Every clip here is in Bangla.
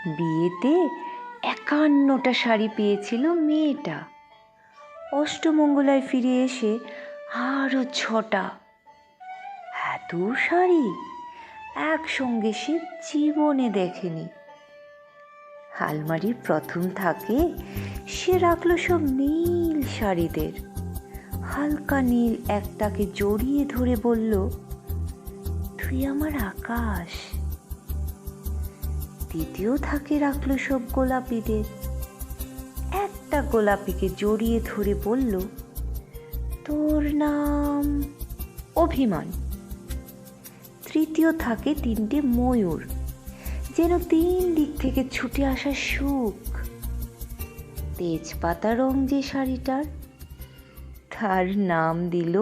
বিয়েতে 51টা শাড়ি পেয়েছিল মেয়েটা। অষ্টমঙ্গলায় ফিরে এসে আরও 6টা। এত শাড়ি একসঙ্গে সে জীবনে দেখেনি। আলমারির প্রথম থাকে সে রাখলো সব নীল শাড়িদের। হালকা নীল একটাকে জড়িয়ে ধরে বলল, তুই আমার আকাশ। দ্বিতীয় থাকে রাখলো সব গোলাপিদের। একটা গোলাপিকে জড়িয়ে ধরে বলল, তোর নাম অভিমান। তৃতীয় থাকে 3টে ময়ূর, যেন 3 দিক থেকে ছুটে আসা সুখ। তেজপাতা রং যে শাড়িটার, তার নাম দিল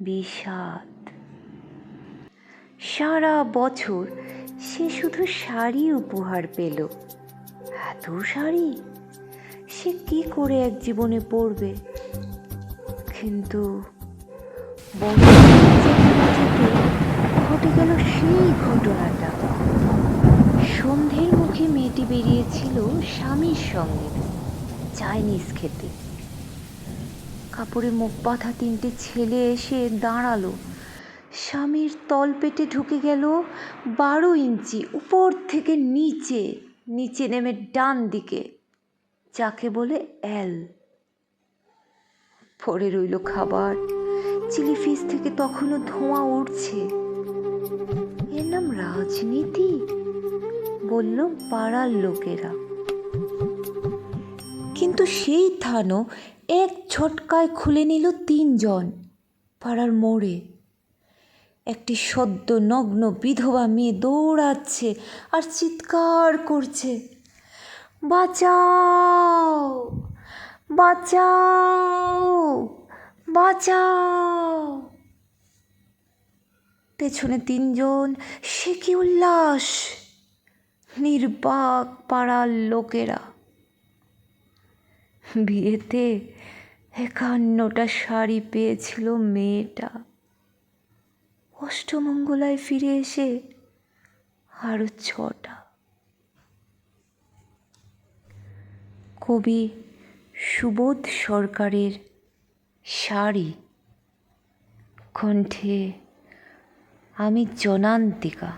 বিষাদ। সারা বছর সে শুধু শাড়ি উপহার পেল। এত শাড়ি সে কি করে এক জীবনে পরবে? কিন্তু ঘটে গেল সেই ঘটনাটা। সন্ধ্যের মুখে মেয়েটি বেরিয়েছিল স্বামীর সঙ্গে চাইনিজ খেতে। কাপড়ে মুখ বাঁধা 3টে ছেলে এসে দাঁড়ালো। স্বামীর তলপেটে ঢুকে গেল 12 ইঞ্চি উপর থেকে নিচে, নিচে নেমে ডান দিকে, যাকে বলে এল। পড়ে রইল খাবার। চিলি ফিশ থেকে তখনও ধোঁয়া উঠছে। এর নাম রাজনীতি, বলল পাড়ার লোকেরা। কিন্তু সেই থানও এক ঝটকায় খুলে নিল 3 জন পাড়ার মোড়ে। একটি সদ্য নগ্ন বিধবা মেয়ে দৌড়াচ্ছে আর চিৎকার করছে, বাঁচাও, বাঁচাও, বাঁচাও। পেছনে 3 জন, সে কি উল্লাস! নির্বাক পাড়ার লোকেরা। বিয়েতে 51টা শাড়ি পেয়েছিল মেয়েটা। অষ্টমঙ্গলায় ফিরে এসে আরও 6টা। কবি সুবোধ সরকারের শাড়ি, কণ্ঠে আমি জনান্তিকা।